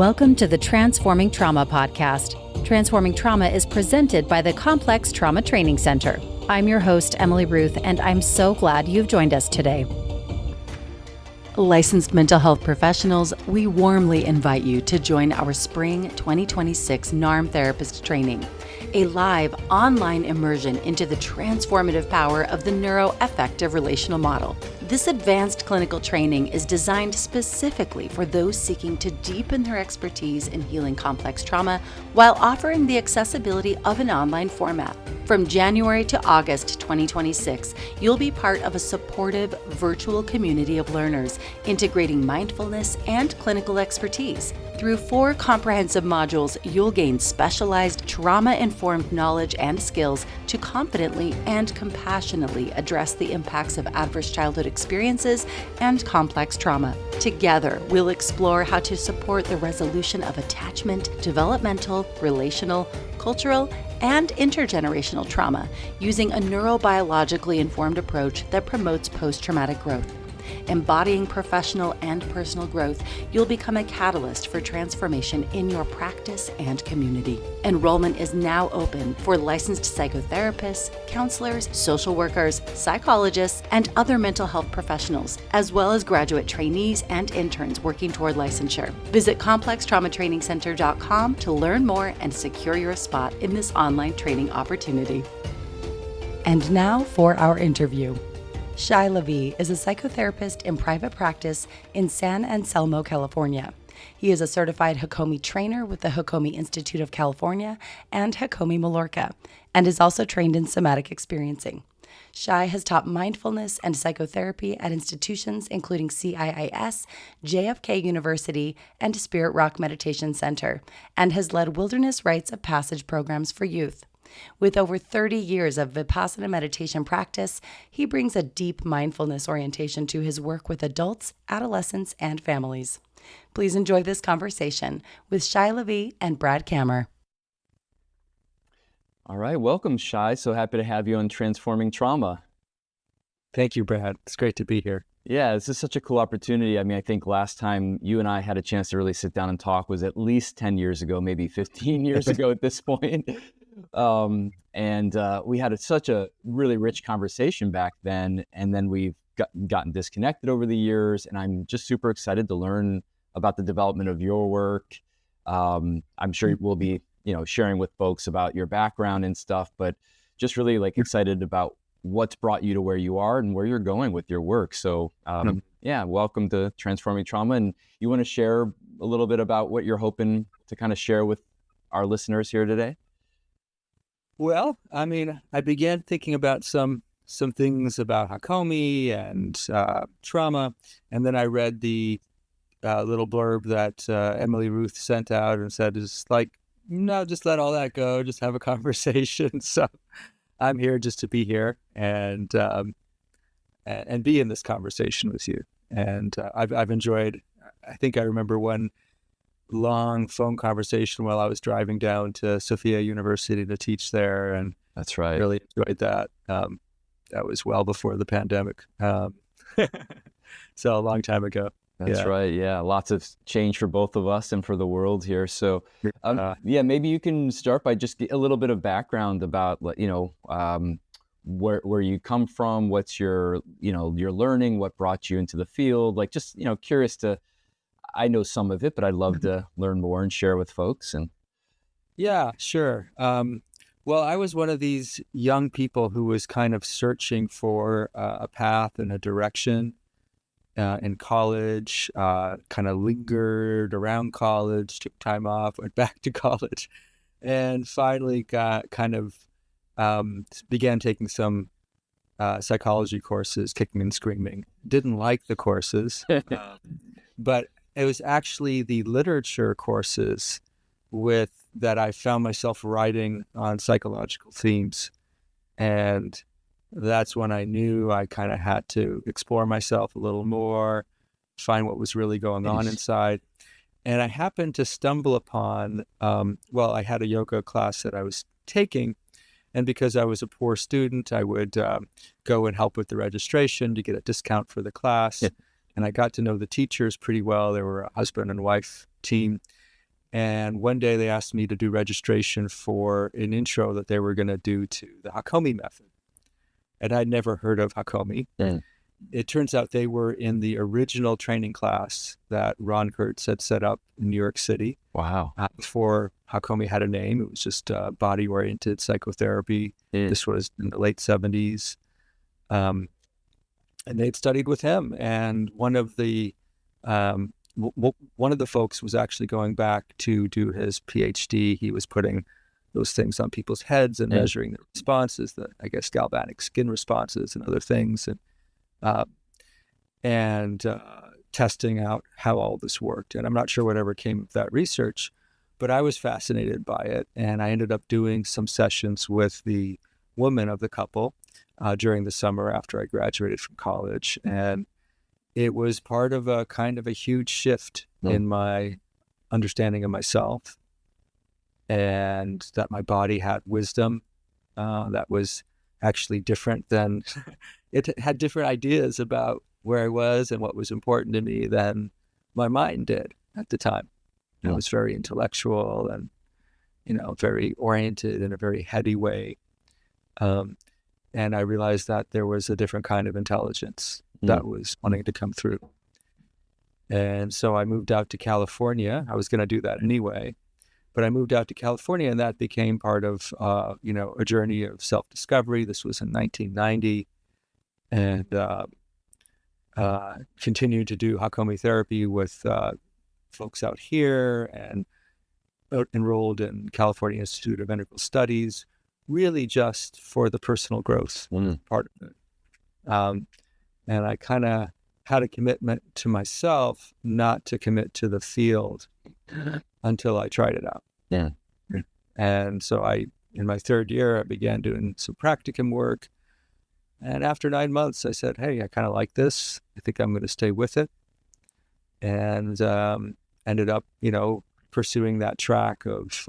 Welcome to the Transforming Trauma podcast. Transforming Trauma is presented by the Complex Trauma Training Center. I'm your host, Emily Ruth, and I'm so glad you've joined us today. Licensed mental health professionals, we warmly invite you to join our Spring 2026 NARM Therapist Training, a live online immersion into the transformative power of the neuroaffective relational model. This advanced clinical training is designed specifically for those seeking to deepen their expertise in healing complex trauma while offering the accessibility of an online format. From January to August 2026, you'll be part of a supportive virtual community of learners integrating mindfulness and clinical expertise. Through 4 comprehensive modules, you'll gain specialized trauma-informed knowledge and skills to confidently and compassionately address the impacts of adverse childhood experiences and complex trauma. Together, we'll explore how to support the resolution of attachment, developmental, relational, cultural, and intergenerational trauma using a neurobiologically informed approach that promotes post-traumatic growth. Embodying professional and personal growth, you'll become a catalyst for transformation in your practice and community. Enrollment is now open for licensed psychotherapists, counselors, social workers, psychologists, and other mental health professionals, as well as graduate trainees and interns working toward licensure. Visit ComplexTraumaTrainingCenter.com to learn more and secure your spot in this online training opportunity. And now for our interview. Shai Lavie is a psychotherapist in private practice in San Anselmo, California. He is a certified Hakomi trainer with the Hakomi Institute of California and Hakomi Mallorca, and is also trained in somatic experiencing. Shai has taught mindfulness and psychotherapy at institutions including CIIS, JFK University, and Spirit Rock Meditation Center, and has led wilderness rites of passage programs for youth. With over 30 years of Vipassana meditation practice, he brings a deep mindfulness orientation to his work with adults, adolescents, and families. Please enjoy this conversation with Shai Lavie and Brad Kammer. All right, welcome, Shai. So happy to have you on Transforming Trauma. Thank you, Brad. It's great to be here. Yeah, this is such a cool opportunity. I mean, I think last time you and I had a chance to really sit down and talk was at least 10 years ago, maybe 15 years ago at this point. We had such a really rich conversation back then, and then we've gotten disconnected over the years, and I'm just super excited to learn about the development of your work. I'm sure we'll be, sharing with folks about your background and stuff, but just really excited about what's brought you to where you are and where you're going with your work. So, welcome to Transforming Trauma. And you want to share a little bit about what you're hoping to kind of share with our listeners here today? Well, I mean, I began thinking about some things about Hakomi and trauma, and then I read the little blurb that Emily Ruth sent out and said, no, just let all that go, just have a conversation. So I'm here just to be here and be in this conversation with you. And I've enjoyed. I think I remember one long phone conversation while I was driving down to Sophia University to teach there, and that's right. Really enjoyed that. That was well before the pandemic, so a long time ago. That's right. Yeah, lots of change for both of us and for the world here. So, maybe you can start by just a little bit of background about where you come from, what's your learning, what brought you into the field. Curious to. I know some of it, but I'd love to learn more and share with folks. And yeah, sure. Well, I was one of these young people who was kind of searching for a path and a direction in college, kind of lingered around college, took time off, went back to college, and finally got began taking some psychology courses, kicking and screaming. Didn't like the courses, but it was actually the literature courses that I found myself writing on psychological themes. And that's when I knew I kind of had to explore myself a little more, find what was really going on inside. And I happened to stumble upon, I had a yoga class that I was taking, and because I was a poor student, I would go and help with the registration to get a discount for the class. Yeah. And I got to know the teachers pretty well. They were a husband and wife team. And one day they asked me to do registration for an intro that they were going to do to the Hakomi method. And I'd never heard of Hakomi. Mm. It turns out they were in the original training class that Ron Kurtz had set up in New York City. Wow. Before Hakomi had a name. It was just body-oriented psychotherapy. This was in the late 70s. And they'd studied with him. And one of the folks was actually going back to do his PhD. He was putting those things on people's heads and measuring the responses, I guess galvanic skin responses and other things, and testing out how all this worked. And I'm not sure whatever came of that research, but I was fascinated by it. And I ended up doing some sessions with the woman of the couple during the summer after I graduated from college. And it was part of a kind of a huge shift in my understanding of myself, and that my body had wisdom that was actually different than it had different ideas about where I was and what was important to me than my mind did at the time. I was very intellectual and, very oriented in a very heady way. And I realized that there was a different kind of intelligence that was wanting to come through. And so I moved out to California. I was going to do that anyway, but I moved out to California, and that became part of, a journey of self-discovery. This was in 1990, and continued to do Hakomi therapy with folks out here, and enrolled in California Institute of Integral Studies, really just for the personal growth part of it. And I kind of had a commitment to myself not to commit to the field until I tried it out. Yeah. And so in my third year, I began doing some practicum work. And after 9 months, I said, hey, I kind of like this. I think I'm going to stay with it. And ended up, pursuing that track of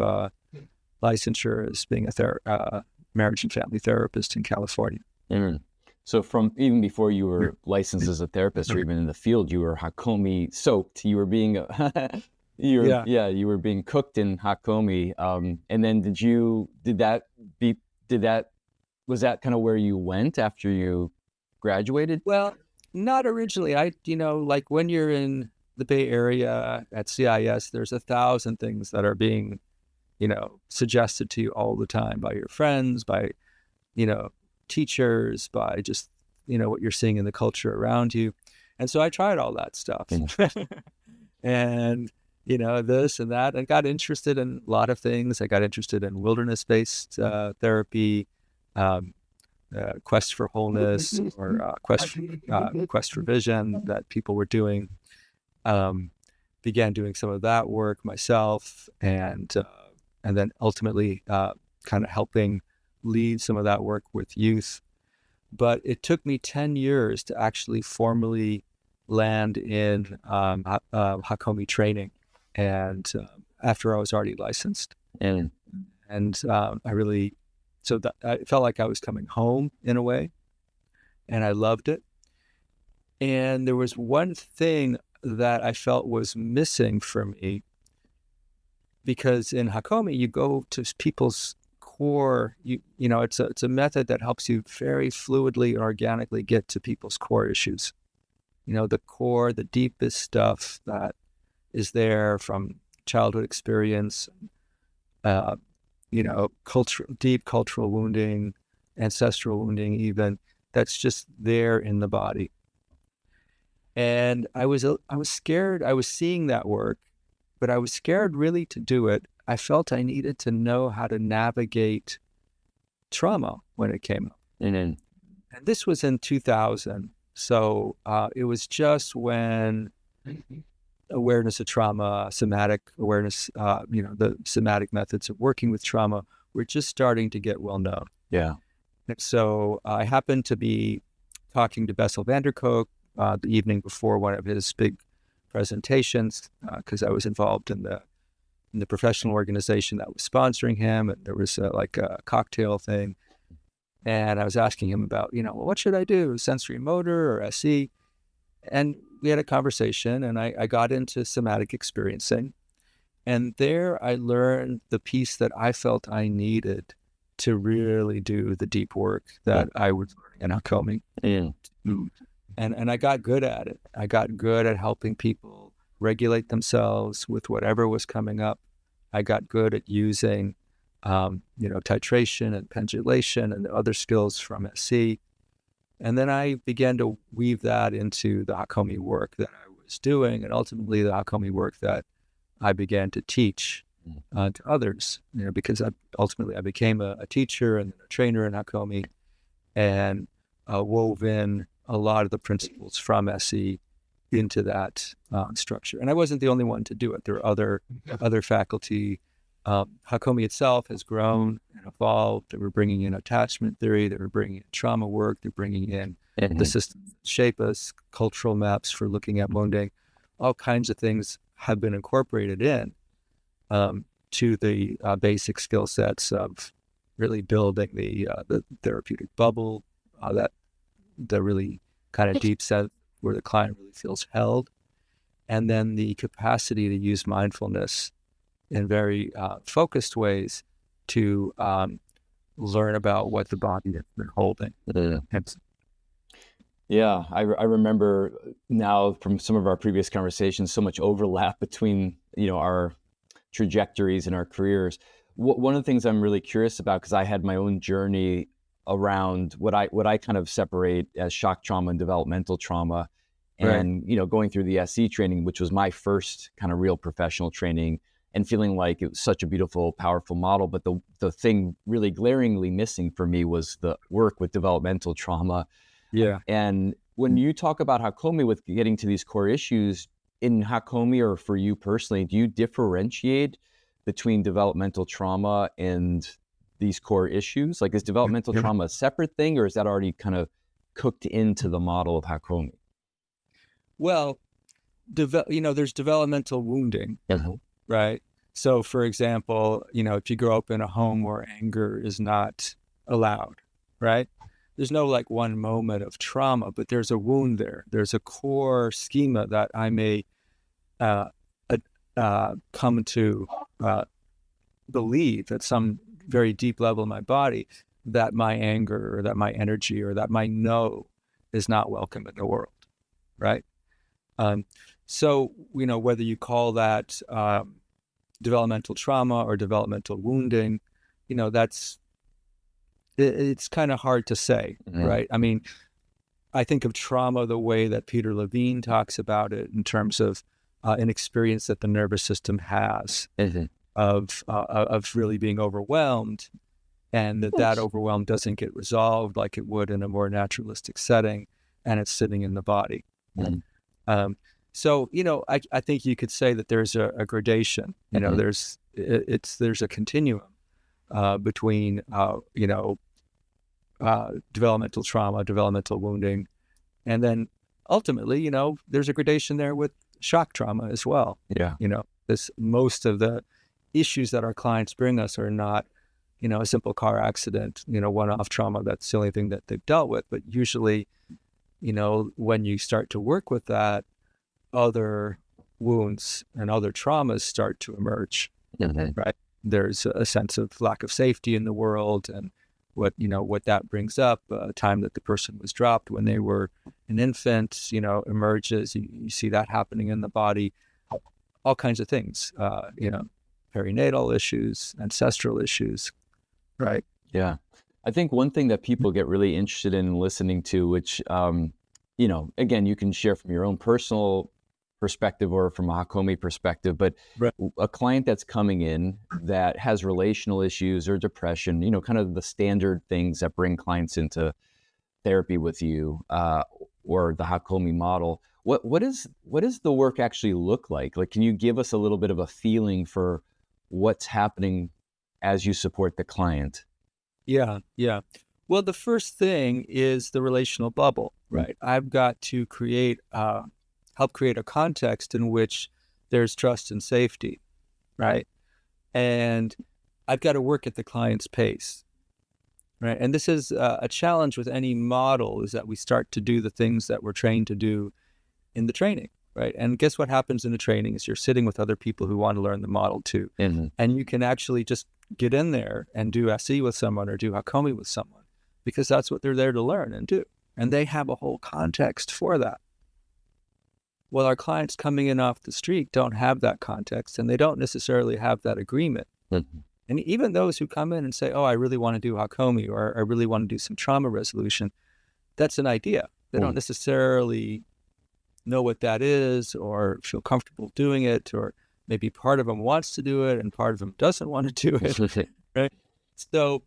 licensure as being a marriage and family therapist in California. So from even before you were licensed as a therapist or even in the field, you were Hakomi soaked. You were being you were being cooked in Hakomi. And then was that kind of where you went after you graduated? Well, not originally. Like when you're in the Bay Area at CIS, there's 1,000 things that are being, suggested to you all the time by your friends, by, teachers, by just, what you're seeing in the culture around you. And so I tried all that stuff and, this and that, and got interested in a lot of things. I got interested in wilderness-based therapy, quest for wholeness, or quest for vision that people were doing. Began doing some of that work myself, and then ultimately kind of helping lead some of that work with youth. But it took me 10 years to actually formally land in Hakomi training, and after I was already licensed. And I felt like I was coming home in a way, and I loved it. And there was one thing that I felt was missing for me, because in Hakomi, you go to people's core. It's a method that helps you very fluidly and organically get to people's core issues. The core, the deepest stuff that is there from childhood experience, deep cultural wounding, ancestral wounding, even, that's just there in the body. And I was scared. I was seeing that work, but I was scared really to do it. I felt I needed to know how to navigate trauma when it came up. And this was in 2000. So it was just when awareness of trauma, somatic awareness, the somatic methods of working with trauma were just starting to get well known. Yeah. And so I happened to be talking to Bessel van der Kolk the evening before one of his big presentations, because I was involved in the professional organization that was sponsoring him, and there was a cocktail thing, and I was asking him about, what should I do, sensory motor or SE? And we had a conversation, and I got into somatic experiencing, And there I learned the piece that I felt I needed to really do the deep work that I was learning in Hakomi. And I got good at it. I got good at helping people regulate themselves with whatever was coming up. I got good at using, titration and pendulation and other skills from SC. And then I began to weave that into the Hakomi work that I was doing, and ultimately the Hakomi work that I began to teach to others. Because ultimately I became a teacher and a trainer in Hakomi, and wove in a lot of the principles from SE into that structure. And I wasn't the only one to do it. There are other faculty. Hakomi itself has grown and evolved. They were bringing in attachment theory. They were bringing in trauma work. They're bringing in the systems that shape us, cultural maps for looking at wounding. All kinds of things have been incorporated in to the basic skill sets of really building the therapeutic bubble, that the really kind of deep set where the client really feels held, and then the capacity to use mindfulness in very focused ways to learn about what the body has been holding. Yeah, I remember now from some of our previous conversations, so much overlap between, our trajectories and our careers. One of the things I'm really curious about, because I had my own journey around what I kind of separate as shock trauma and developmental trauma, and going through the SE training, which was my first kind of real professional training, and feeling like it was such a beautiful, powerful model. But the thing really glaringly missing for me was the work with developmental trauma. Yeah. And when you talk about Hakomi with getting to these core issues in Hakomi, or for you personally, do you differentiate between developmental trauma and these core issues? Like, is developmental trauma a separate thing, or is that already kind of cooked into the model of Hakomi? Well, there's developmental wounding, right? So, for example, if you grow up in a home where anger is not allowed, right? There's no like one moment of trauma, but there's a wound there. There's a core schema that I may come to believe at some very deep level in my body that my anger or that my energy or that my no is not welcome in the world, right? So, whether you call that developmental trauma or developmental wounding, it's kind of hard to say, right? I mean, I think of trauma the way that Peter Levine talks about it, in terms of an experience that the nervous system has of really being overwhelmed, and that overwhelm doesn't get resolved like it would in a more naturalistic setting, and it's sitting in the body. So, I think you could say that there's a gradation. There's a continuum between developmental trauma, developmental wounding, and then ultimately, there's a gradation there with shock trauma as well. Yeah. Most of the issues that our clients bring us are not, a simple car accident, one-off trauma. That's the only thing that they've dealt with. But usually, when you start to work with that, other wounds and other traumas start to emerge, right? There's a sense of lack of safety in the world, and what that brings up, time that the person was dropped when they were an infant, emerges. You see that happening in the body, all kinds of things, perinatal issues, ancestral issues, right? Yeah. I think one thing that people get really interested in listening to, which, again, you can share from your own personal perspective or from a Hakomi perspective, but a client that's coming in that has relational issues or depression, kind of the standard things that bring clients into therapy with you, or the Hakomi model. What does the work actually look like? Like, can you give us a little bit of a feeling for what's happening as you support the client? Yeah. Well, the first thing is the relational bubble, right? I've got to help create a context in which there's trust and safety, right? And I've got to work at the client's pace, right? And this is a challenge with any model, is that we start to do the things that we're trained to do in the training, right? And guess what happens in the training is you're sitting with other people who want to learn the model too. Mm-hmm. And you can actually just get in there and do SE with someone or do Hakomi with someone, because that's what they're there to learn and do. And they have a whole context for that. Well, our clients coming in off the street don't have that context, and they don't necessarily have that agreement. Mm-hmm. And even those who come in and say, oh, I really want to do Hakomi, or I really want to do some trauma resolution, that's an idea. They don't necessarily know what that is or feel comfortable doing it, or maybe part of them wants to do it and part of them doesn't want to do it, right? So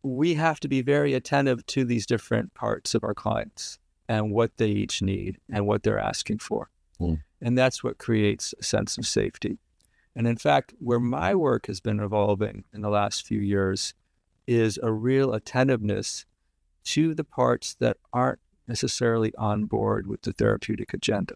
we have to be very attentive to these different parts of our clients and what they each need and what they're asking for. And that's what creates a sense of safety. And in fact, where my work has been evolving in the last few years is a real attentiveness to the parts that aren't necessarily on board with the therapeutic agenda,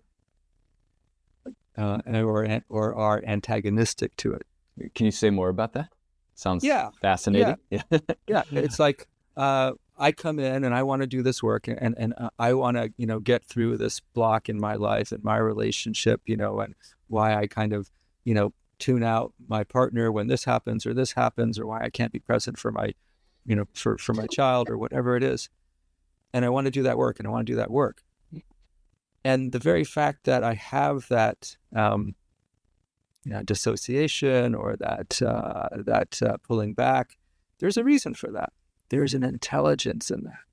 or are antagonistic to it. Can you say more about that? Sounds fascinating. Yeah. It's like I come in and I want to do this work, and I want to get through this block in my life and my relationship, and why I kind of tune out my partner when this happens, or why I can't be present for my for my child, or whatever it is. And I want to do that work, and I want to do that work. And the very fact that I have that dissociation, or that pulling back, there's a reason for that. There's an intelligence in that.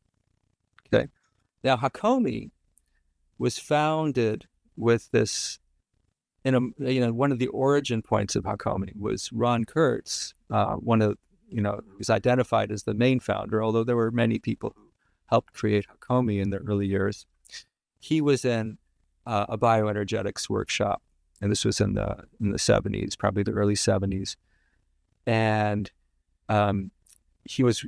Okay. Now, Hakomi was founded with this. One of the origin points of Hakomi was Ron Kurtz, who's identified as the main founder, although there were many people who helped create Hakomi in the early years. He was in a bioenergetics workshop, and this was in the 70s, probably the early 70s. And he was,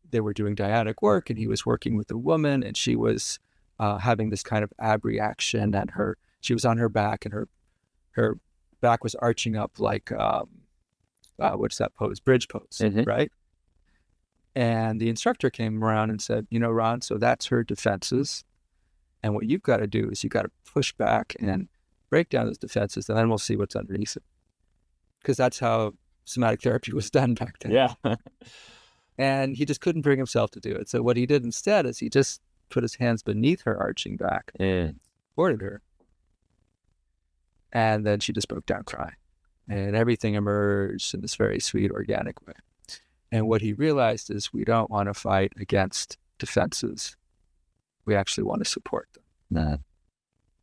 they were doing dyadic work, and he was working with a woman, and she was having this kind of abreaction, and she was on her back, and her back was arching up like, what's that pose? Bridge pose, right? And the instructor came around and said, Ron, so that's her defenses. And what you've got to do is you've got to push back and break down those defenses, and then we'll see what's underneath it. Because that's how somatic therapy was done back then. Yeah. And he just couldn't bring himself to do it. So what he did instead is he just put his hands beneath her arching back, supported her. And then she just broke down crying. And everything emerged in this very sweet, organic way. And what he realized is we don't want to fight against defenses. We actually want to support them.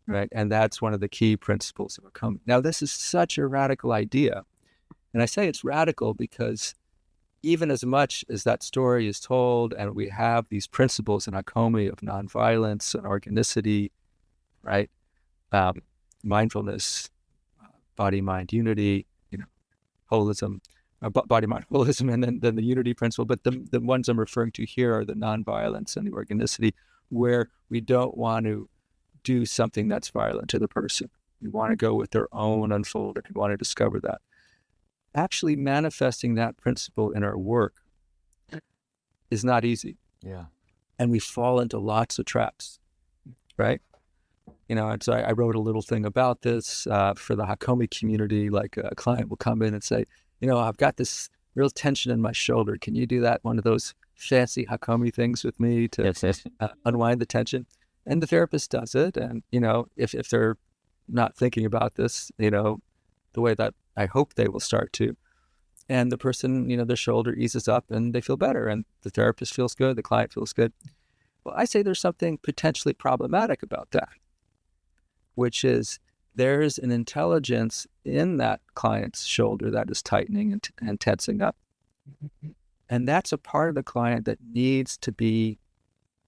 Right? And that's one of the key principles of Hakomi. Now, this is such a radical idea. And I say it's radical because even as much as that story is told, and we have these principles in Hakomi of nonviolence and organicity, right? Mindfulness, body-mind unity, holism, body-mind holism, and then the unity principle. But the ones I'm referring to here are the nonviolence and the organicity, where we don't want to do something that's violent to the person. We want to go with their own unfolding. We want to discover that. Actually manifesting that principle in our work is not easy. Yeah. And we fall into lots of traps, right? And so I wrote a little thing about this for the Hakomi community. Like a client will come in and say, I've got this real tension in my shoulder. Can you do that? One of those fancy Hakomi things with me to unwind the tension. And the therapist does it. And, if they're not thinking about this, the way that I hope they will start to, and the person, their shoulder eases up and they feel better, and the therapist feels good, the client feels good. Well, I say there's something potentially problematic about that, which is there's an intelligence in that client's shoulder that is tightening and tensing up. And that's a part of the client that needs to be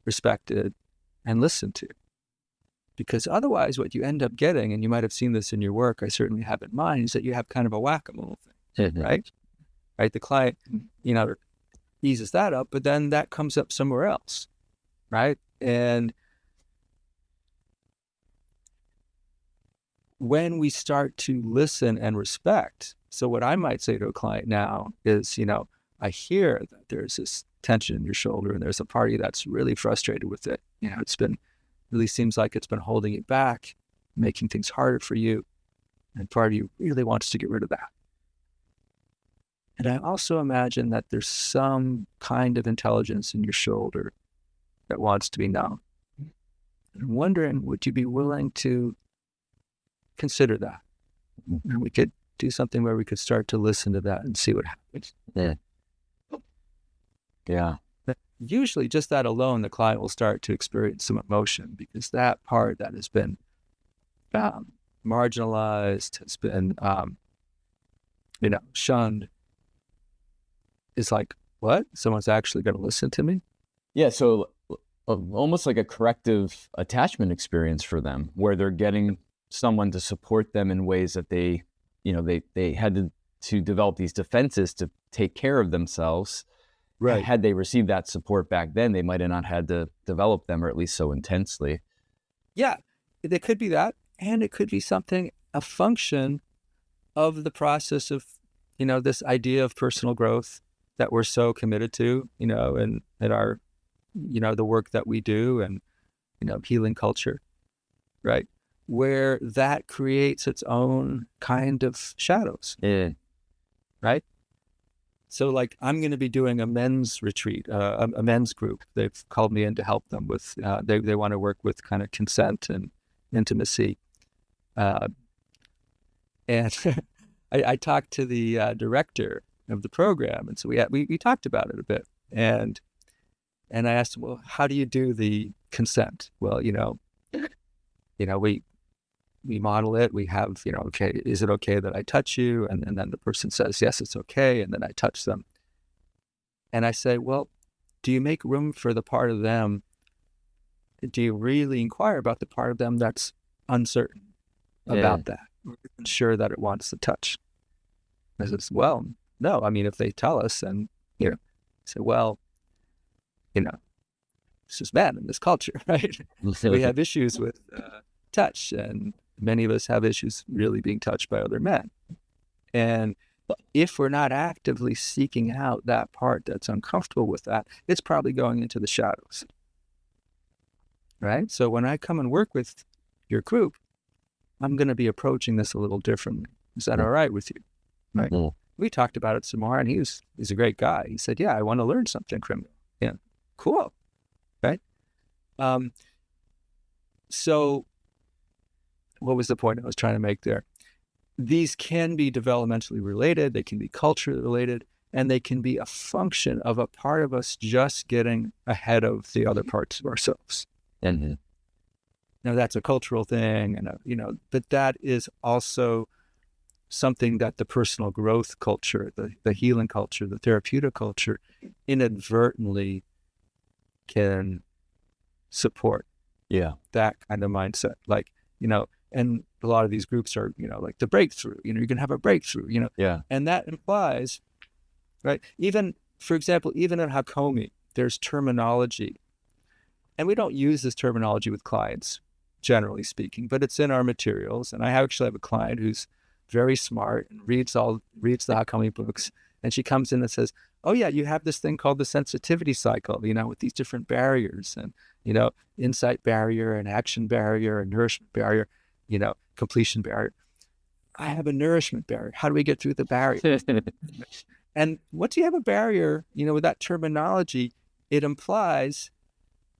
respected and listened to. Because otherwise what you end up getting, and you might have seen this in your work, I certainly have in mind, is that you have kind of a whack-a-mole thing, right? Right? The client, eases that up, but then that comes up somewhere else, right? And when we start to listen and respect, so what I might say to a client now is, I hear that there's this tension in your shoulder, and there's a party that's really frustrated with it. It's been really seems like it's been holding you back. making things harder for you. And part of you really wants to get rid of that. And I also imagine that there's some kind of intelligence in your shoulder that wants to be known. And I'm wondering, would you be willing to consider that? And we could do something where we could start to listen to that and see what happens. Yeah. Usually just that alone, the client will start to experience some emotion, because that part that has been marginalized, has been, shunned, is like, what? Someone's actually going to listen to me? Yeah. So almost like a corrective attachment experience for them, where they're getting someone to support them in ways that they had to develop these defenses to take care of themselves. Right. Had they received that support back then, they might have not had to develop them, or at least so intensely. Yeah, it could be that. And it could be something, a function of the process of, this idea of personal growth that we're so committed to, and our, the work that we do, and, healing culture, right? Where that creates its own kind of shadows. Yeah. Right? So like, I'm going to be doing a men's retreat, a men's group. They've called me in to help them with, they want to work with kind of consent and intimacy. And I talked to the director of the program. And so we talked about it a bit. And I asked him, well, how do you do the consent? Well, we model it. We have, okay, is it okay that I touch you? And then the person says, yes, it's okay. And then I touch them. And I say, well, do you make room for the part of them? Do you really inquire about the part of them that's uncertain about that, unsure that it wants to touch? I says, well, no. I mean, if they tell us, and, I say, well, this is men in this culture, right? We have issues with touch, and many of us have issues really being touched by other men. And if we're not actively seeking out that part that's uncomfortable with that, it's probably going into the shadows, right? So when I come and work with your group, I'm going to be approaching this a little differently. Is that all right with you? Right? Mm-hmm. We talked about it some more, and he's a great guy. He said, yeah, I want to learn something from you. Yeah, cool, right? So what was the point I was trying to make there? These can be developmentally related, they can be culturally related, and they can be a function of a part of us just getting ahead of the other parts of ourselves. Mm-hmm. Now that's a cultural thing, and but that is also something that the personal growth culture, the healing culture, the therapeutic culture, inadvertently can support. Yeah, that kind of mindset, like, and a lot of these groups are, like the breakthrough, you're gonna have a breakthrough, Yeah. And that implies, right? Even, for example, even in Hakomi, there's terminology, and we don't use this terminology with clients, generally speaking, but it's in our materials. And I actually have a client who's very smart and reads the Hakomi books, and she comes in and says, oh yeah, you have this thing called the sensitivity cycle, with these different barriers, and, insight barrier and action barrier and nourishment barrier, completion barrier. I have a nourishment barrier. How do we get through the barrier? And once you have a barrier, with that terminology, it implies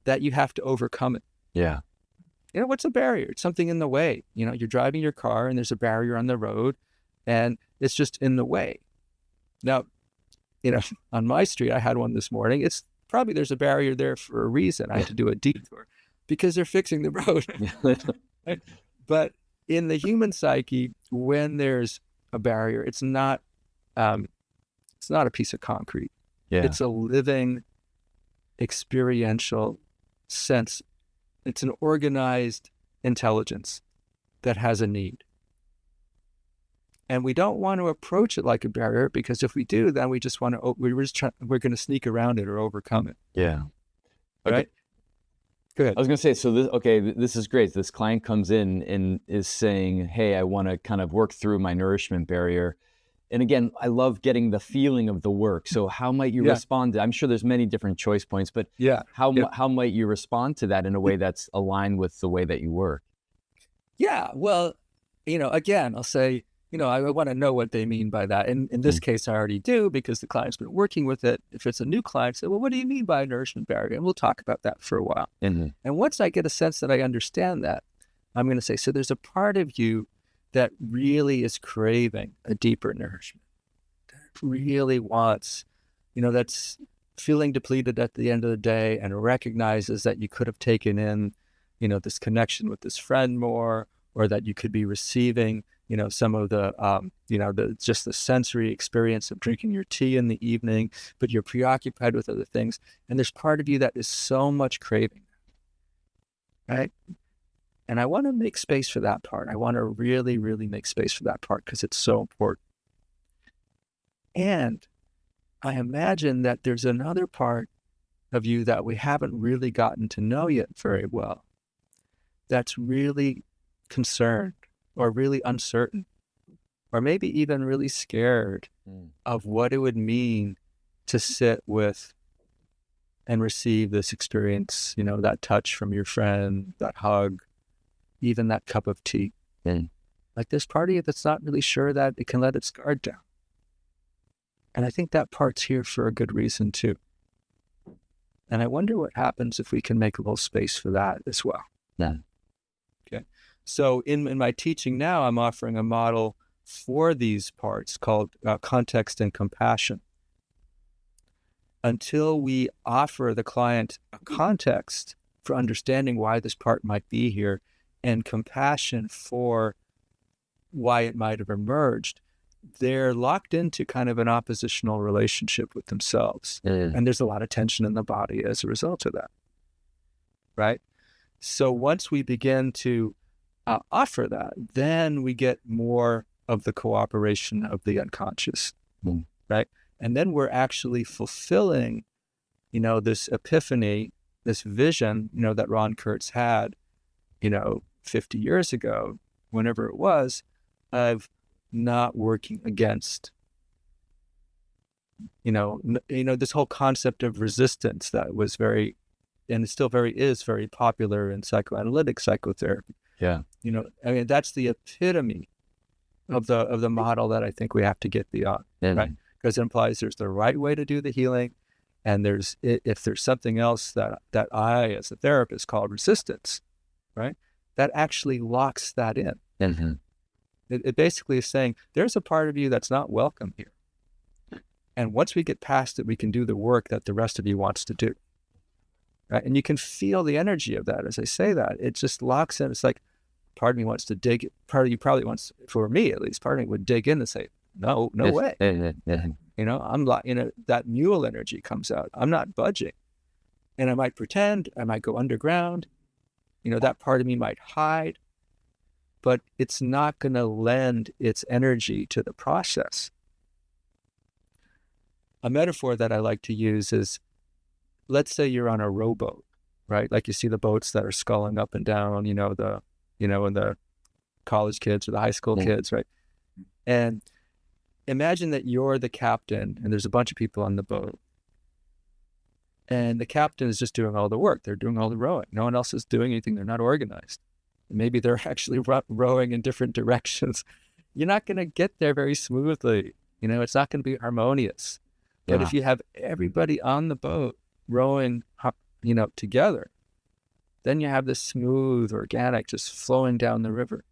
that you have to overcome it. Yeah. What's a barrier? It's something in the way. You're driving your car and there's a barrier on the road, and it's just in the way. Now, on my street, I had one this morning. It's probably, there's a barrier there for a reason. I had to do a detour because they're fixing the road. Right? But in the human psyche, when there's a barrier, it's not a piece of concrete. Yeah. It's a living, experiential sense. It's an organized intelligence that has a need. And we don't want to approach it like a barrier, because if we do, then we just want to, we're going to sneak around it or overcome it. Yeah. Okay. Right? Go ahead. I was going to say, so this is great. This client comes in and is saying, hey, I want to kind of work through my nourishment barrier. And again, I love getting the feeling of the work. So how might you respond to, I'm sure there's many different choice points, but how might you respond to that in a way that's aligned with the way that you work? Yeah, well, again, I'll say, I want to know what they mean by that. And in this case, I already do because the client's been working with it. If it's a new client, say, well, what do you mean by nourishment barrier? And we'll talk about that for a while. And once I get a sense that I understand that, I'm going to say, so there's a part of you that really is craving a deeper nourishment, that really wants, that's feeling depleted at the end of the day and recognizes that you could have taken in, this connection with this friend more, or that you could be receiving, some of the, just the sensory experience of drinking your tea in the evening, but you're preoccupied with other things. And there's part of you that is so much craving, right? And I want to make space for that part. I want to really, really make space for that part because it's so important. And I imagine that there's another part of you that we haven't really gotten to know yet very well, that's really concerned or really uncertain, or maybe even really scared of what it would mean to sit with and receive this experience, that touch from your friend, that hug, even that cup of tea. Like this part of you that's not really sure that it can let its guard down. And I think that part's here for a good reason too. And I wonder what happens if we can make a little space for that as well. Okay. So in my teaching now, I'm offering a model for these parts called context and compassion. Until we offer the client a context for understanding why this part might be here and compassion for why it might have emerged, they're locked into kind of an oppositional relationship with themselves. And there's a lot of tension in the body as a result of that, right? So once we begin to offer that, then we get more of the cooperation of the unconscious, right? And then we're actually fulfilling, this epiphany, this vision, that Ron Kurtz had, 50 years ago, whenever it was, of not working against, this whole concept of resistance that was very, and it still is very popular in psychoanalytic psychotherapy. Yeah. That's the epitome of the model that I think we have to get beyond, right? Because it implies there's the right way to do the healing, and if there's something else that I, as a therapist, call resistance, right? That actually locks that in. It basically is saying there's a part of you that's not welcome here, and once we get past it, we can do the work that the rest of you wants to do, right? And you can feel the energy of that as I say that. It just locks in. It's like part of me wants to dig. Part of you probably wants, for me at least, part of me would dig in and say, no way. I'm like, that mule energy comes out. I'm not budging. And I might pretend, I might go underground. That part of me might hide, but it's not going to lend its energy to the process. A metaphor that I like to use is, let's say you're on a rowboat, right? Like you see the boats that are sculling up and down, and the college kids or the high school kids, right? And imagine that you're the captain and there's a bunch of people on the boat. And the captain is just doing all the work. They're doing all the rowing. No one else is doing anything. They're not organized. Maybe they're actually rowing in different directions. You're not going to get there very smoothly. It's not going to be harmonious. But if you have everybody on the boat rowing, together, then you have this smooth, organic, just flowing down the river.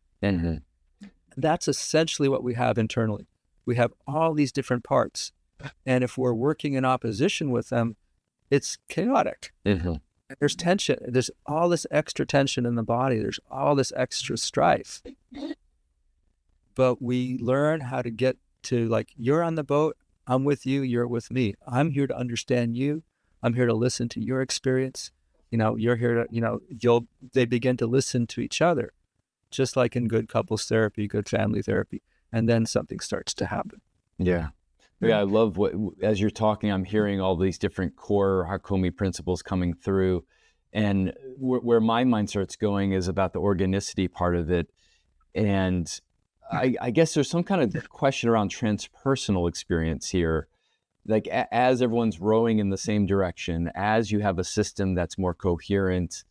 That's essentially what we have internally. We have all these different parts. And if we're working in opposition with them, it's chaotic. There's tension. There's all this extra tension in the body. There's all this extra strife. But we learn how to get to, like, you're on the boat, I'm with you, you're with me. I'm here to understand you. I'm here to listen to your experience. You're here to, they begin to listen to each other, just like in good couples therapy, good family therapy. And then something starts to happen. Yeah. I love as you're talking, I'm hearing all these different core Hakomi principles coming through. And where my mind starts going is about the organicity part of it. And I guess there's some kind of question around transpersonal experience here. Like as everyone's rowing in the same direction, as you have a system that's more coherent,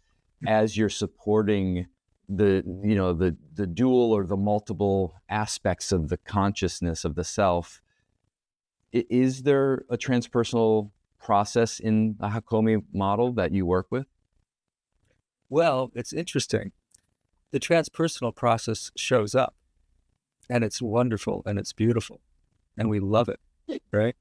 as you're supporting the dual or the multiple aspects of the consciousness of the self. Is there a transpersonal process in the Hakomi model that you work with? Well, it's interesting. The transpersonal process shows up, and it's wonderful, and it's beautiful, and we love it, right?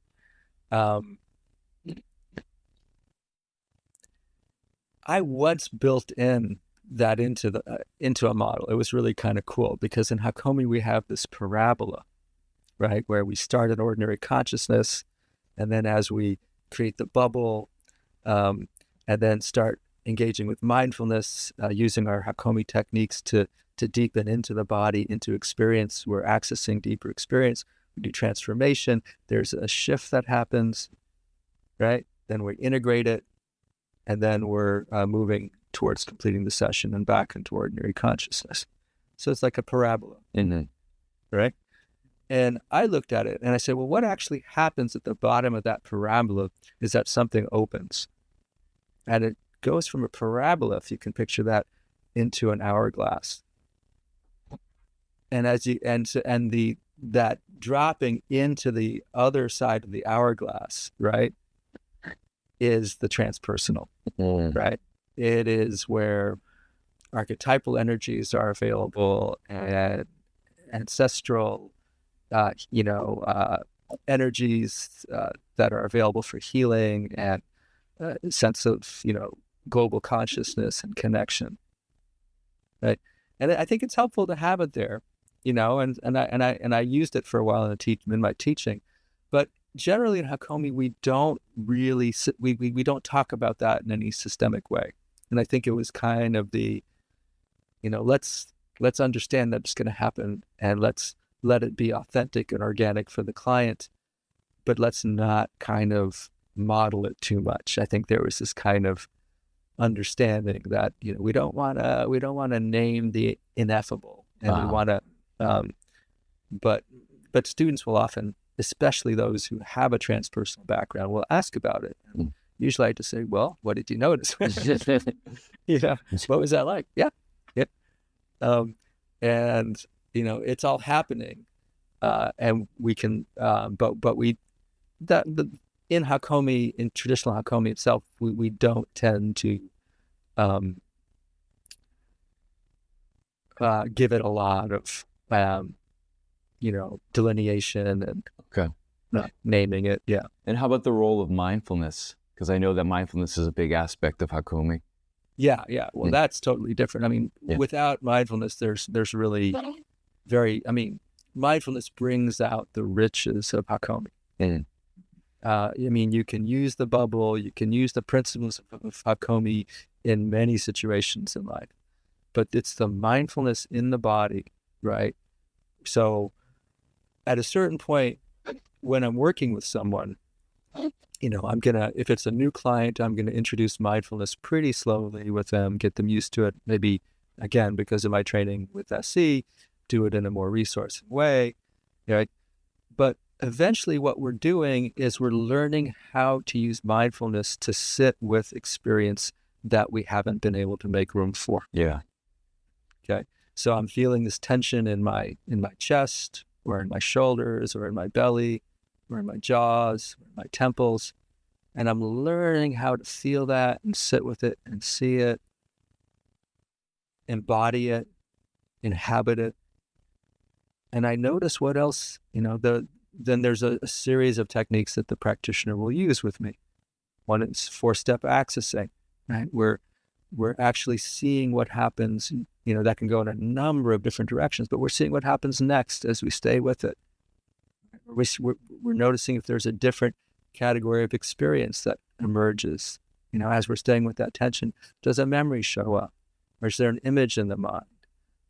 I once built in that into a model. It was really kind of cool because in Hakomi we have this parabola, right, where we start at ordinary consciousness, and then as we create the bubble, and then start engaging with mindfulness, using our Hakomi techniques to deepen into the body, into experience. We're accessing deeper experience. We do transformation. There's a shift that happens, right? Then we integrate it, and then we're moving towards completing the session and back into ordinary consciousness. So it's like a parabola, right? And I looked at it and I said, well, what actually happens at the bottom of that parabola is that something opens. And it goes from a parabola, if you can picture that, into an hourglass. And that dropping into the other side of the hourglass, right, is the transpersonal, right? It is where archetypal energies are available, and ancestral, energies that are available for healing, and a sense of, global consciousness and connection, right? And I think it's helpful to have it there, and I used it for a while in my teaching, but generally in Hakomi we don't really we don't talk about that in any systemic way, and I think it was kind of the, let's understand that it's going to happen, and let's let it be authentic and organic for the client, but let's not kind of model it too much. I think there was this kind of understanding that we don't want to name the ineffable, and we want to, but students will often, especially those who have a transpersonal background, will ask about it. And usually I just say, well, what did you notice? What was that like? Yeah. And it's all happening, and we can, in Hakomi, in traditional Hakomi itself, we don't tend to give it a lot of delineation and naming it. Yeah. And how about the role of mindfulness? Because I know that mindfulness is a big aspect of Hakomi. Yeah. Well, that's totally different. I mean, without mindfulness, there's really mindfulness brings out the riches of Hakomi. You can use the bubble, you can use the principles of Hakomi in many situations in life, but it's the mindfulness in the body, right? So at a certain point, when I'm working with someone, if it's a new client, I'm going to introduce mindfulness pretty slowly with them, get them used to it. Maybe, again, because of my training with SC, do it in a more resourced way, right? But eventually what we're doing is we're learning how to use mindfulness to sit with experience that we haven't been able to make room for. Yeah. Okay. So I'm feeling this tension in my chest, or in my shoulders, or in my belly, or in my jaws, or in my temples. And I'm learning how to feel that and sit with it and see it, embody it, inhabit it. And I notice what else, then there's a series of techniques that the practitioner will use with me. One is 4-step accessing, right? We're actually seeing what happens, that can go in a number of different directions, but we're seeing what happens next as we stay with it. We're noticing if there's a different category of experience that emerges, as we're staying with that tension. Does a memory show up? Or is there an image in the mind?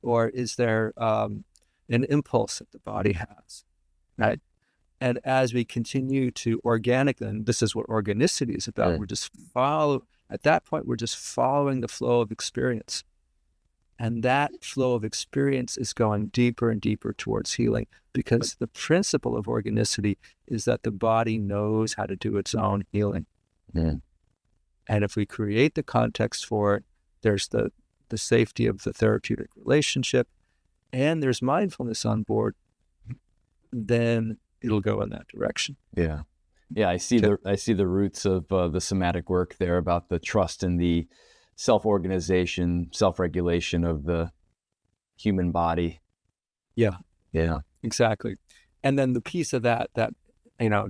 Or is there an impulse that the body has, right? And as we continue to organically, and this is what organicity is about, at that point, we're just following the flow of experience. And that flow of experience is going deeper and deeper towards healing, because the principle of organicity is that the body knows how to do its own healing. And if we create the context for it, there's the the safety of the therapeutic relationship, and there's mindfulness on board, then it'll go in that direction. Yeah. Yeah, I see the roots of the somatic work there about the trust in the self-organization, self-regulation of the human body. Yeah. Yeah. Exactly. And then the piece of that,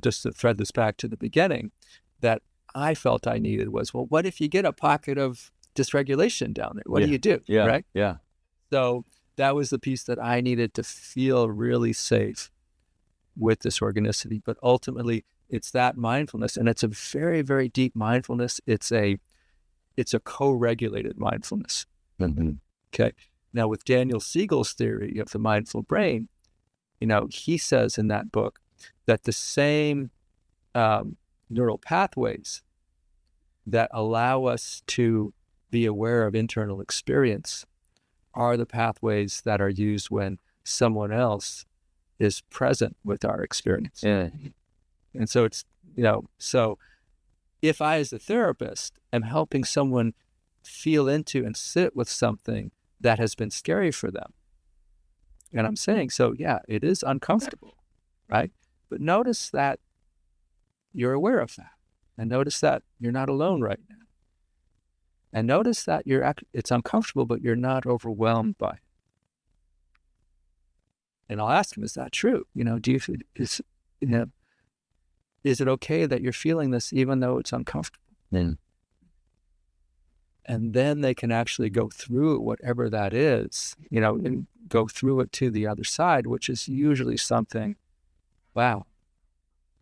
just to thread this back to the beginning, that I felt I needed was, well, what if you get a pocket of dysregulation down there? What do you do? Yeah. Right? Yeah. So that was the piece that I needed to feel really safe with this organicity. But ultimately, it's that mindfulness, and it's a very, very deep mindfulness. It's a co-regulated mindfulness. Mm-hmm. Okay. Now, with Daniel Siegel's theory of the mindful brain, he says in that book that the same neural pathways that allow us to be aware of internal experience are the pathways that are used when someone else is present with our experience. Yeah. And so it's, so if I, as a therapist, am helping someone feel into and sit with something that has been scary for them, and I'm saying, so yeah, it is uncomfortable, right? But notice that you're aware of that, and notice that you're not alone right now. And notice that it's uncomfortable, but you're not overwhelmed by it. And I'll ask him, is that true? Is it okay that you're feeling this even though it's uncomfortable? Mm. And then they can actually go through whatever that is, and go through it to the other side, which is usually something, wow,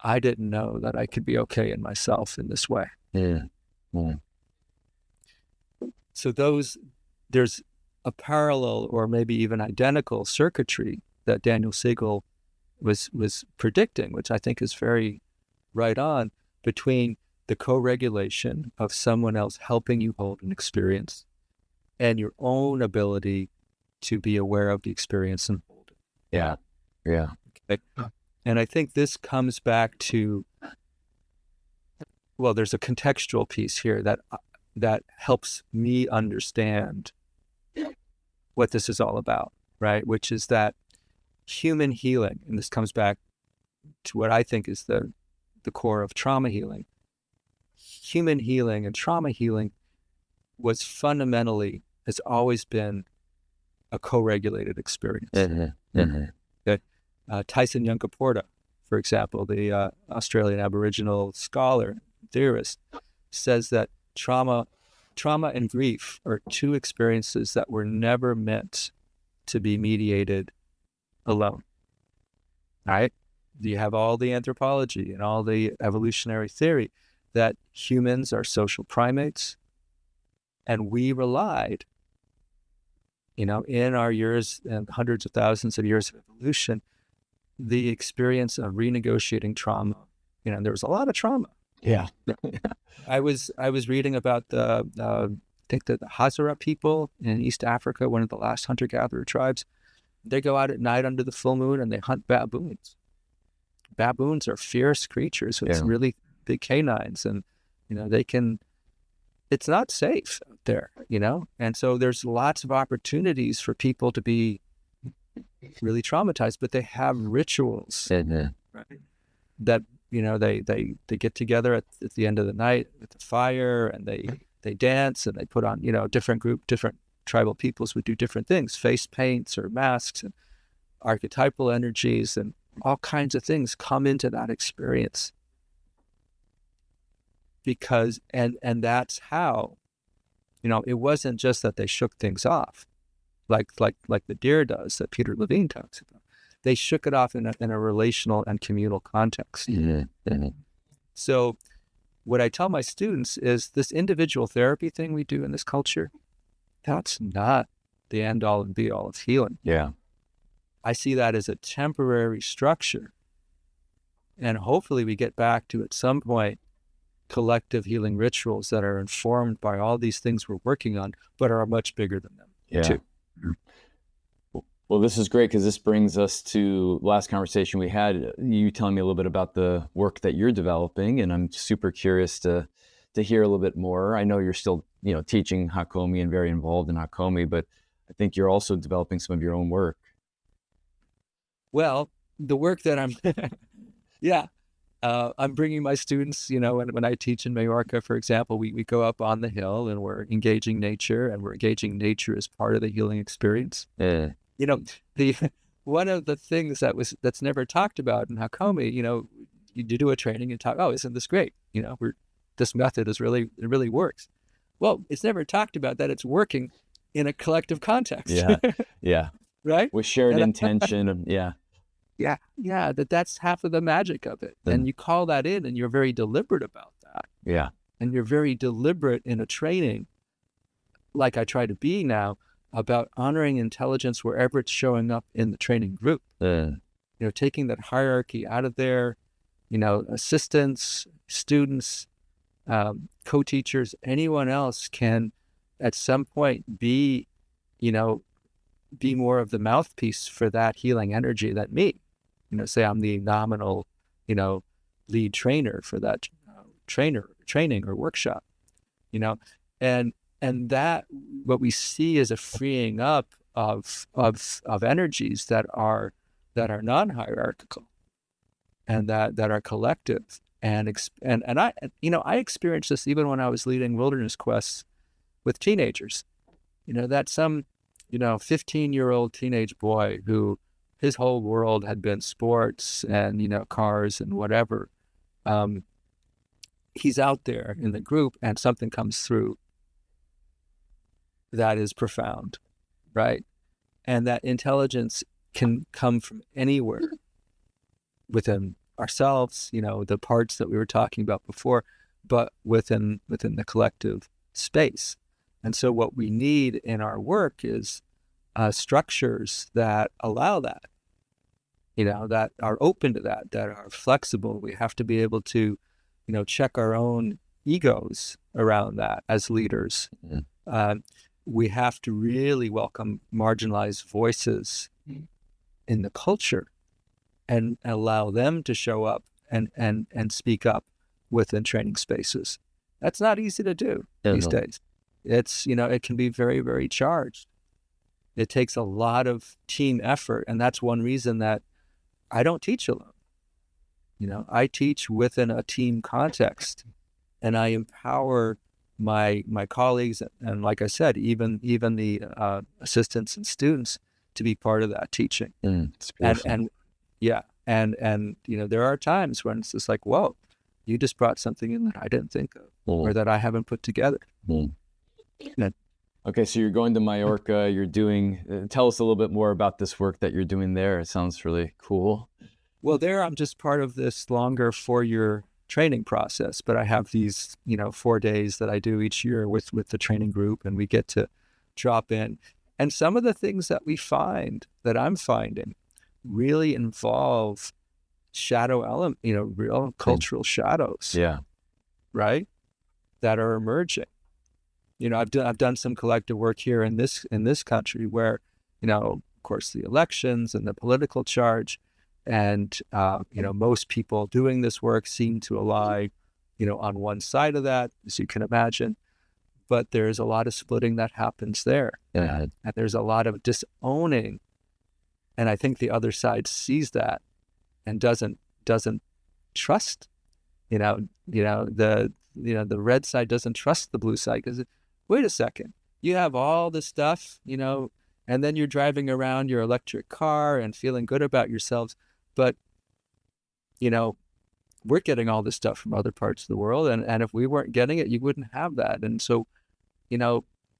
I didn't know that I could be okay in myself in this way. Yeah. Yeah. So there's a parallel or maybe even identical circuitry that Daniel Siegel was predicting, which I think is very right on, between the co-regulation of someone else helping you hold an experience and your own ability to be aware of the experience and hold it. Yeah. Yeah. Okay. And I think this comes back to, well, there's a contextual piece here that helps me understand what this is all about, right? Which is that human healing, and this comes back to what I think is the core of trauma healing. Human healing and trauma healing has always been a co-regulated experience. Mm-hmm. Mm-hmm. Okay. Tyson Yunkaporta, for example, the Australian Aboriginal scholar, theorist, says that trauma and grief are two experiences that were never meant to be mediated alone. All right? You have all the anthropology and all the evolutionary theory that humans are social primates, and we relied, in our years and hundreds of thousands of years of evolution, the experience of renegotiating trauma. There was a lot of trauma. Yeah. I was reading about I think the Hazara people in East Africa, one of the last hunter-gatherer tribes. They go out at night under the full moon and they hunt baboons. Baboons are fierce creatures with really big canines, and it's not safe out there, and so there's lots of opportunities for people to be really traumatized, but they have rituals, right? That they get together at the end of the night with the fire, and they dance, and they put on different tribal peoples would do different things, face paints or masks, and archetypal energies, and all kinds of things come into that experience. Because and that's how, it wasn't just that they shook things off, like the deer does that Peter Levine talks about. They shook it off in a relational and communal context. Mm-hmm. So what I tell my students is this individual therapy thing we do in this culture, that's not the end all and be all of healing. Yeah. I see that as a temporary structure. And hopefully we get back to, at some point, collective healing rituals that are informed by all these things we're working on, but are much bigger than them, too. Well, this is great, because this brings us to the last conversation we had, you telling me a little bit about the work that you're developing, and I'm super curious to hear a little bit more. I know you're still teaching Hakomi and very involved in Hakomi, but I think you're also developing some of your own work. Well, the work that I'm, yeah, I'm bringing my students, when I teach in Majorca, for example, we go up on the hill and we're engaging nature, and we're engaging nature as part of the healing experience. Yeah. The one of the things that's never talked about in Hakomi, you do a training and talk, oh, isn't this great? This method it really works. Well, it's never talked about that it's working in a collective context. Yeah. Right? With shared intention of, Yeah, that's half of the magic of it. And you call that in, and you're very deliberate about that. Yeah. And you're very deliberate in a training, like I try to be now, about honoring intelligence wherever it's showing up in the training group. Taking that hierarchy out of there, assistants, students, co-teachers, anyone else can at some point be more of the mouthpiece for that healing energy than me. Say I'm the nominal, lead trainer for that training or workshop, and that what we see is a freeing up of energies that are non-hierarchical and that are collective. And I experienced this even when I was leading wilderness quests with teenagers. That some 15-year-old teenage boy who his whole world had been sports and cars and whatever. He's out there in the group, and something comes through that is profound, right? And that intelligence can come from anywhere within ourselves, the parts that we were talking about before, but within the collective space. And so what we need in our work is structures that allow that, that are open to that are flexible. We have to be able to, check our own egos around that as leaders. We have to really welcome marginalized voices in the culture and allow them to show up and speak up within training spaces. That's not easy to do these days. It's, it can be very, very charged. It takes a lot of team effort. And that's one reason that I don't teach alone. I teach within a team context, and I empower my colleagues. And like I said, even the assistants and students to be part of that teaching. It's beautiful. And there are times when it's just like, whoa, you just brought something in that I didn't think of or that I haven't put together. Okay, so you're going to Majorca, you're doing, tell us a little bit more about this work that you're doing there. It sounds really cool. Well, there I'm just part of this longer 4-year training process, but I have these, 4 days that I do each year with the training group, and we get to drop in. And some of the things that I'm finding really involve shadow element, real cultural shadows. Yeah. Right? That are emerging. I've done some collective work here in this country where, of course, the elections and the political charge, and most people doing this work seem to lie, on one side of that, as you can imagine. But there's a lot of splitting that happens there, and there's a lot of disowning, and I think the other side sees that and doesn't trust, the red side doesn't trust the blue side because, wait a second, you have all this stuff, and then you're driving around your electric car and feeling good about yourselves. But, we're getting all this stuff from other parts of the world. And if we weren't getting it, you wouldn't have that. And so,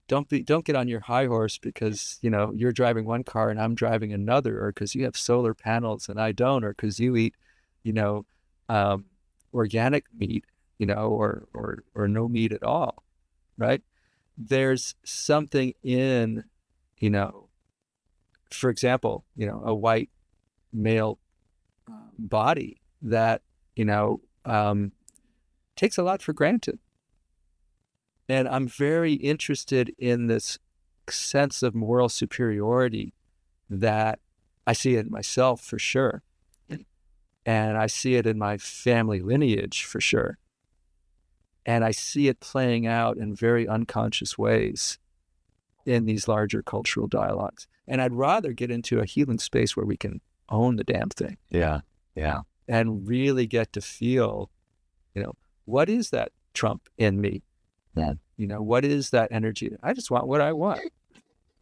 don't get on your high horse because, you're driving one car and I'm driving another, or because you have solar panels and I don't, or because you eat, organic meat, or no meat at all. Right. There's something in, for example, a white male body that, takes a lot for granted. And I'm very interested in this sense of moral superiority that I see it in myself for sure. And I see it in my family lineage for sure. And I see it playing out in very unconscious ways in these larger cultural dialogues. And I'd rather get into a healing space where we can own the damn thing. Yeah. Yeah. And really get to feel, what is that Trump in me? Yeah. What is that energy? I just want what I want.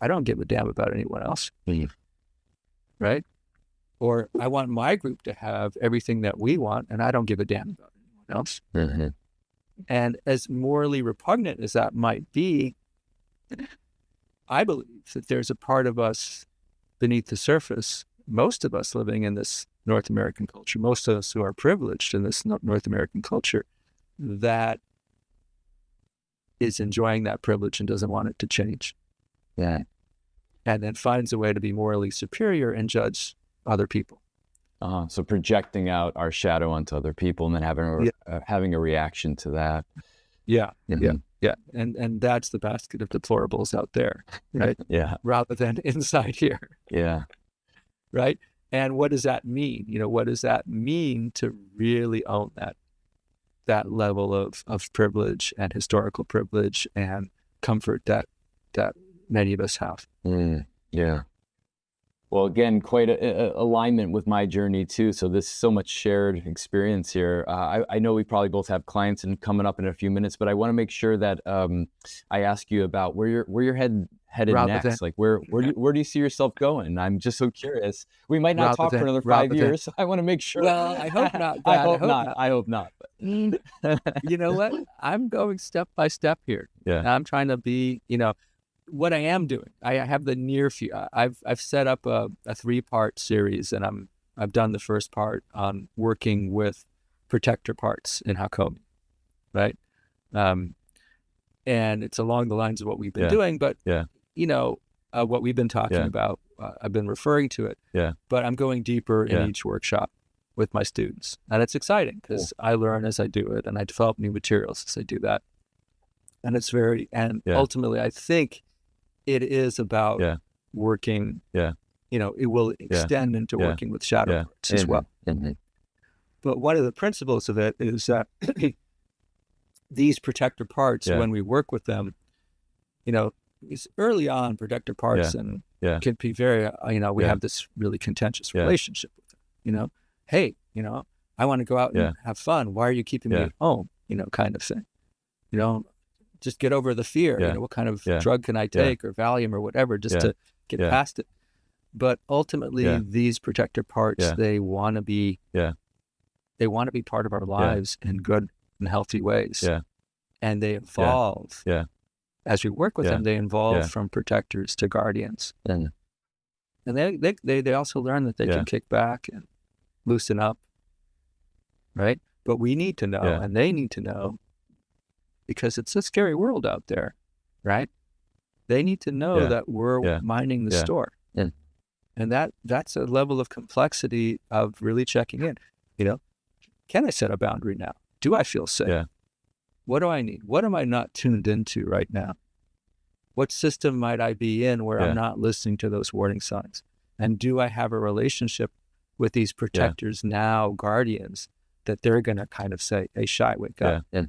I don't give a damn about anyone else. Right? Or I want my group to have everything that we want, and I don't give a damn about anyone else. Mm-hmm. And as morally repugnant as that might be, I believe that there's a part of us beneath the surface, most of us living in this North American culture, most of us who are privileged in this North American culture, that is enjoying that privilege and doesn't want it to change. Yeah. And then finds a way to be morally superior and judge other people. So projecting out our shadow onto other people and then having a reaction to that. Yeah. Mm-hmm. Yeah. And that's the basket of deplorables out there, right? Yeah. Rather than inside here. Yeah. Right. And what does that mean? What does that mean to really own that level of privilege and historical privilege and comfort that many of us have? Yeah. Well, again, quite a alignment with my journey too. So there's so much shared experience here. I know we probably both have clients and coming up in a few minutes, but I want to make sure that I ask you about where you're headed next. Like where do you see yourself going? I'm just so curious. We might not talk for another 5 years. So I want to make sure. Well, I hope not. I hope not. I hope not. But. You know what? I'm going step by step here. Yeah. I'm trying to be, what I am doing. I have the near future. I've set up a 3-part series, and I've done the first part on working with protector parts in Hakomi, right? And it's along the lines of what we've been doing, but what we've been talking about, I've been referring to it. Yeah. But I'm going deeper in each workshop with my students, and it's exciting because I learn as I do it, and I develop new materials as I do that. And it's ultimately, I think it is about working. Yeah. It will extend into working with shadow parts as well. Mm-hmm. But one of the principles of it is that these protector parts, when we work with them, it's early on protector parts and can be very, we have this really contentious relationship with them. Hey, I want to go out and have fun. Why are you keeping me at home? Kind of thing. Just get over the fear. What kind of drug can I take or Valium or whatever, just to get past it. But ultimately, these protector parts, they want to be, they want to be part of our lives in good and healthy ways. Yeah. And they evolve. Yeah. As we work with them, they evolve from protectors to guardians. And they also learn that they can kick back and loosen up. Right. But we need to know, and they need to know, because it's a scary world out there, right? They need to know that we're minding the store. Yeah. And that's a level of complexity of really checking in. Can I set a boundary now? Do I feel safe? Yeah. What do I need? What am I not tuned into right now? What system might I be in where I'm not listening to those warning signs? And do I have a relationship with these protectors now, guardians, that they're going to kind of say, hey, Shai, wake up. Yeah.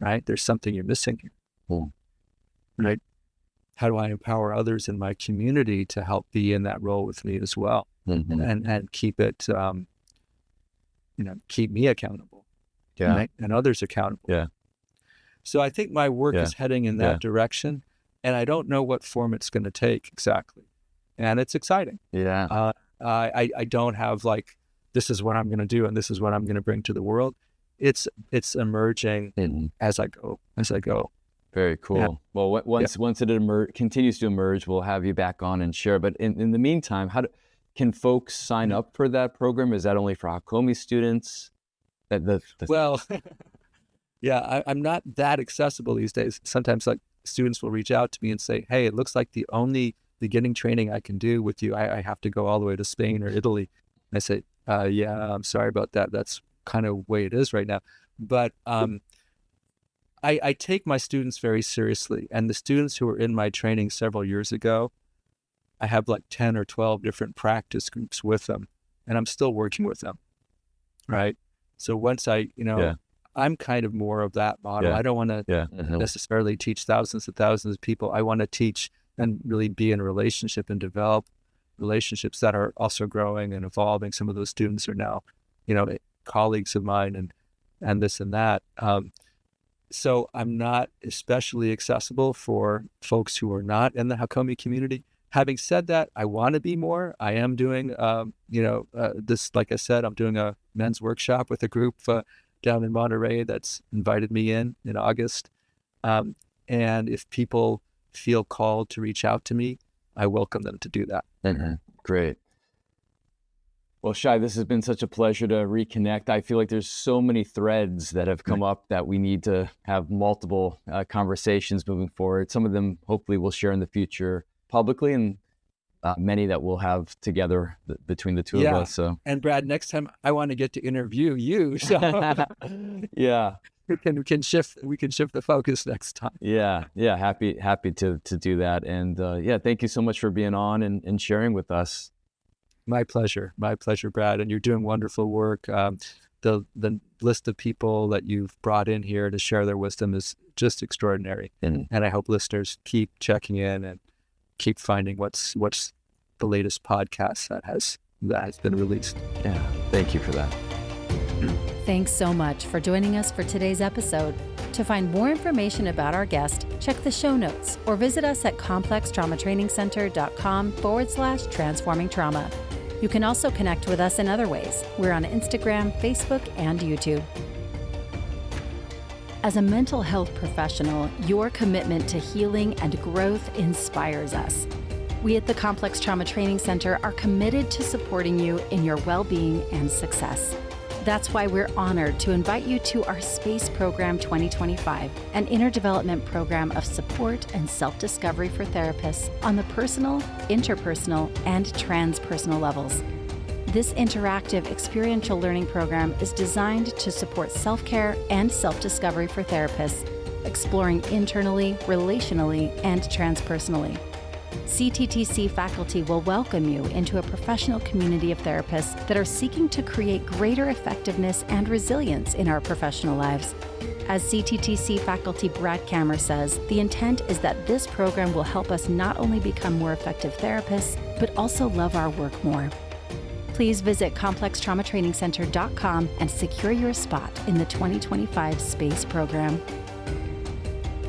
Right? There's something you're missing here. Right? How do I empower others in my community to help be in that role with me as well? Mm-hmm. And keep it, keep me accountable. Yeah. Right? And others accountable. Yeah. So I think my work is heading in that direction, and I don't know what form it's going to take exactly. And it's exciting. Yeah. I don't have this is what I'm going to do and this is what I'm going to bring to the world. It's emerging as I go. Very cool. Yeah. Well, once it continues to emerge, we'll have you back on and share. But in the meantime, can folks sign up for that program? Is that only for Hakomi students? Well, I'm not that accessible these days. Sometimes students will reach out to me and say, hey, it looks like the only beginning training I can do with you, I have to go all the way to Spain or Italy. And I say, I'm sorry about that. That's kind of the way it is right now. But I take my students very seriously. And the students who were in my training several years ago, I have 10 or 12 different practice groups with them. And I'm still working with them. Right. So once I I'm kind of more of that model. Yeah. I don't want to Yeah. necessarily teach thousands and thousands of people. I want to teach and really be in a relationship and develop relationships that are also growing and evolving. Some of those students are now, colleagues of mine and this and that. So I'm not especially accessible for folks who are not in the Hakomi community. Having said that, I want to be more. I am doing, this, like I said, I'm doing a men's workshop with a group down in Monterey that's invited me in August. And if people feel called to reach out to me, I welcome them to do that. Great. Well, Shai, this has been such a pleasure to reconnect. I feel like there's so many threads that have come up that we need to have multiple conversations moving forward. Some of them hopefully we'll share in the future publicly, and many that we'll have together between the two of us. So, and Brad, next time I want to get to interview you. So yeah, we can shift the focus next time. Yeah. Happy to do that. And thank you so much for being on and sharing with us. My pleasure, Brad. And you're doing wonderful work. The list of people that you've brought in here to share their wisdom is just extraordinary. And I hope listeners keep checking in and keep finding what's the latest podcast that has been released. Yeah, thank you for that. Thanks so much for joining us for today's episode. To find more information about our guest, check the show notes or visit us at complextraumatrainingcenter.com/transforming trauma. You can also connect with us in other ways. We're on Instagram, Facebook, and YouTube. As a mental health professional, your commitment to healing and growth inspires us. We at the Complex Trauma Training Center are committed to supporting you in your well-being and success. That's why we're honored to invite you to our Space Program 2025, an inner development program of support and self-discovery for therapists on the personal, interpersonal, and transpersonal levels. This interactive experiential learning program is designed to support self-care and self-discovery for therapists, exploring internally, relationally, and transpersonally. CTTC faculty will welcome you into a professional community of therapists that are seeking to create greater effectiveness and resilience in our professional lives. As CTTC faculty Brad Kammer says, the intent is that this program will help us not only become more effective therapists, but also love our work more. Please visit complextraumatrainingcenter.com and secure your spot in the 2025 Space Program.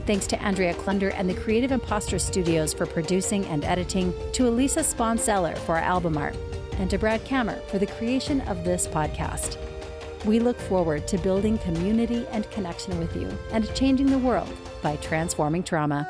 Thanks to Andrea Klunder and the Creative Imposter Studios for producing and editing, to Elisa Sponseller for our album art, and to Brad Kammer for the creation of this podcast. We look forward to building community and connection with you and changing the world by transforming trauma.